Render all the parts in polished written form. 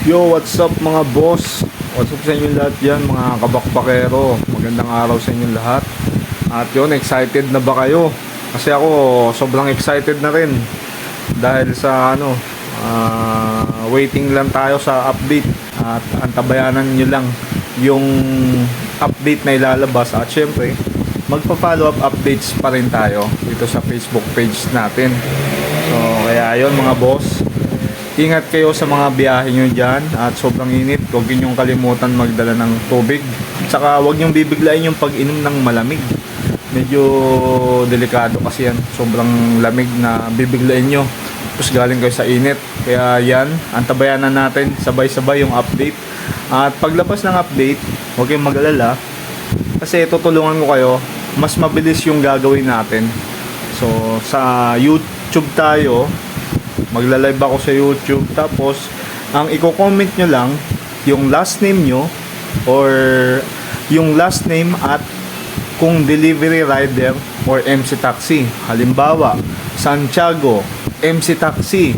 Yo, what's up mga boss? What's up sa inyo lahat yan, mga kabakbakero? Magandang araw sa inyo lahat. At yun, excited na ba kayo? Kasi ako, sobrang excited na rin. Dahil sa waiting lang tayo sa update. At antabayanan nyo lang yung update na ilalabas. At syempre, magpa-follow up updates pa rin tayo dito sa Facebook page natin. So, kaya yun mga boss, ingat kayo sa mga biyahe nyo dyan at sobrang init. Huwag nyo kalimutan magdala ng tubig. Tsaka huwag nyo bibiglain yung pag-inom ng malamig. Medyo delikado kasi yan. Sobrang lamig na bibiglain nyo. Tapos galing kayo sa init. Kaya yan, antabayanan natin sabay-sabay yung update. At paglabas ng update, huwag kayong mag-alala. Kasi tutulungan ko kayo, mas mabilis yung gagawin natin. So sa YouTube tayo, magla-live ako sa YouTube, tapos ang i-comment nyo lang yung last name nyo or yung last name at kung delivery rider or MC Taxi. Halimbawa, Santiago MC Taxi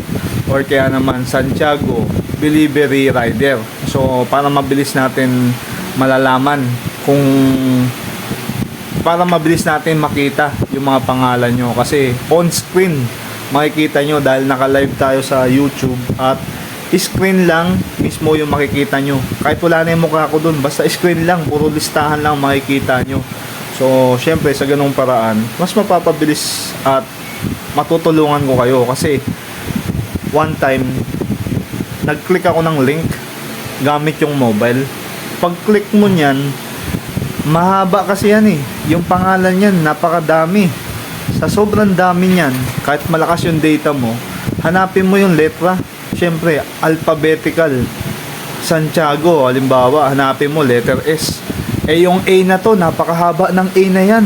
or kaya naman Santiago Delivery Rider. So para mabilis natin malalaman kung para mabilis natin makita yung mga pangalan nyo, kasi on screen makikita nyo dahil naka-live tayo sa YouTube at screen lang mismo yung makikita nyo. Kahit wala na yung mukha ko dun, basta screen lang, puro listahan lang makikita nyo. So, syempre sa ganung paraan, mas mapapabilis at matutulungan ko kayo. Kasi one time, nag-click ako ng link gamit yung mobile. Pag-click mo nyan, mahaba kasi yan eh. Yung pangalan yan, napakadami. Sa sobrang dami niyan, kahit malakas yung data mo, hanapin mo yung letra. Siyempre, alphabetical. Santiago, halimbawa, hanapin mo letter S. Eh yung A na to, napakahaba ng A na yan.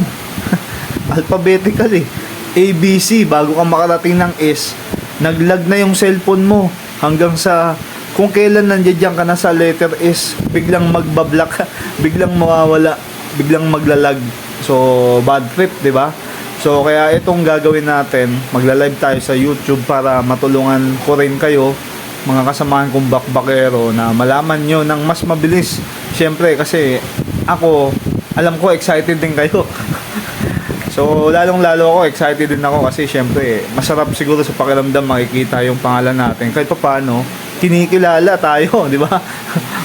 Alphabetical eh. A, B, C, bago ka makarating ng S, naglag na yung cellphone mo hanggang sa kung kailan nandiyan ka na sa letter S, biglang magbablock, biglang mawawala, biglang maglalag. So, bad trip, di ba? So kaya itong gagawin natin, magla-live tayo sa YouTube para matulungan ko rin kayo, mga kasamahan kong bakbakero, na malaman nyo ng mas mabilis. Siyempre kasi ako, alam ko excited din kayo. So lalong lalo ako, excited din ako kasi siyempre masarap siguro sa pakiramdam makikita yung pangalan natin. Kahit pa paano, kinikilala tayo, di ba?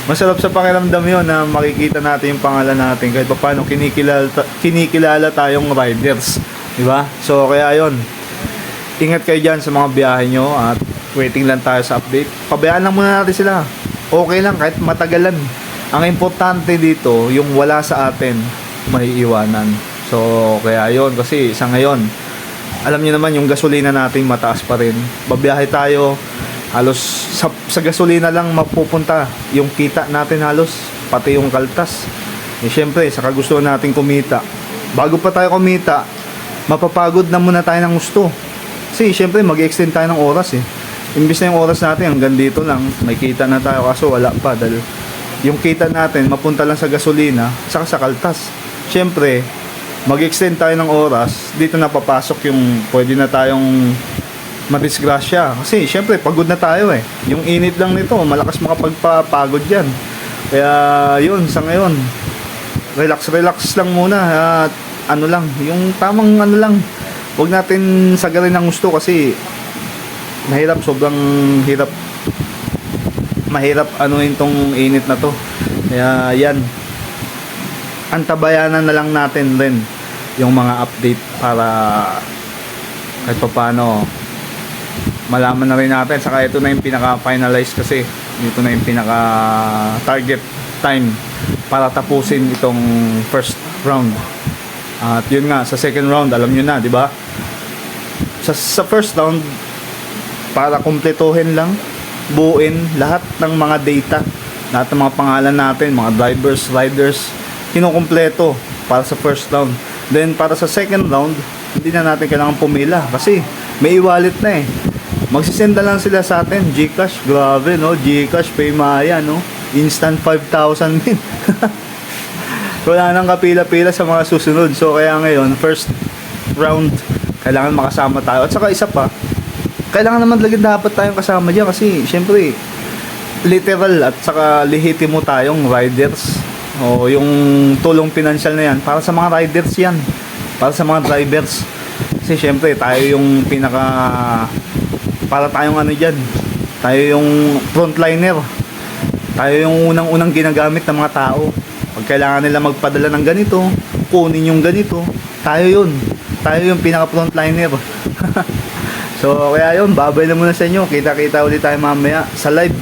Masarap sa pakiramdam yon na makikita natin yung pangalan natin. Kahit pa paano, kinikilala tayong riders. Diba? So kaya yon, ingat kayo dyan sa mga biyahe nyo at waiting lang tayo sa update. Pabayaan lang muna natin sila. Okay lang kahit matagalan. Ang importante dito, yung wala sa atin may iwanan. So kaya yon, kasi sa ngayon, alam niyo naman yung gasolina natin mataas pa rin. Babiyahe tayo, halos sa gasolina lang mapupunta yung kita natin, halos pati yung kaltas. Eh syempre, sa kagustuhan natin kumita, bago pa tayo kumita, mapapagod na muna tayo ng gusto. Kasi syempre mag-extend tayo ng oras eh. Imbis na yung oras natin hanggang dito lang, may kita na tayo, kaso wala pa dahil yung kita natin mapunta lang sa gasolina saka sa kaltas. Syempre mag-extend tayo ng oras, dito na papasok yung pwede na tayong madisgrasya. Kasi syempre pagod na tayo eh. Yung init lang nito, malakas makapagpapagod yan. Kaya yun, sa ngayon, relax lang muna at ano lang, yung tamang ano lang, huwag natin sagarin ng gusto kasi mahirap, sobrang hirap, mahirap anuin tong init na to. Kaya yan, antabayanan na lang natin rin yung mga update para kahit pa paano malaman na rin natin. Saka ito na yung pinaka-finalize, kasi dito na yung pinaka-target time para tapusin itong first round. At yun nga, sa second round, alam nyo na, di ba? Sa first round, para kumpletuhin lang, buuin lahat ng mga data, lahat ng mga pangalan natin, mga drivers, riders, kinukumpleto para sa first round. Then, para sa second round, hindi na natin kailangan pumila kasi may e-wallet na eh. Magsisend na lang sila sa atin, GCash, grabe no, GCash, Paymaya no, instant 5,000 din. Wala nang kapila-pila sa mga susunod. So kaya ngayon, first round, kailangan makasama tayo. At saka isa pa, kailangan naman lagi dapat tayong kasama dyan kasi syempre literal at saka lehitimo tayong riders. O yung tulong pinansyal na yan, para sa mga riders yan. Para sa mga drivers. Kasi syempre, tayo yung para tayong ano dyan. Tayo yung frontliner. Tayo yung unang-unang ginagamit ng mga tao. Pag kailangan nila magpadala ng ganito, kunin yung ganito, tayo yun. Tayo yung pinaka-frontliner. So, kaya yun, babay na muna sa inyo. Kita-kita ulit tayo mamaya sa live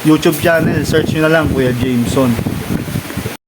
YouTube channel. Search nyo na lang, Kuya Jameson.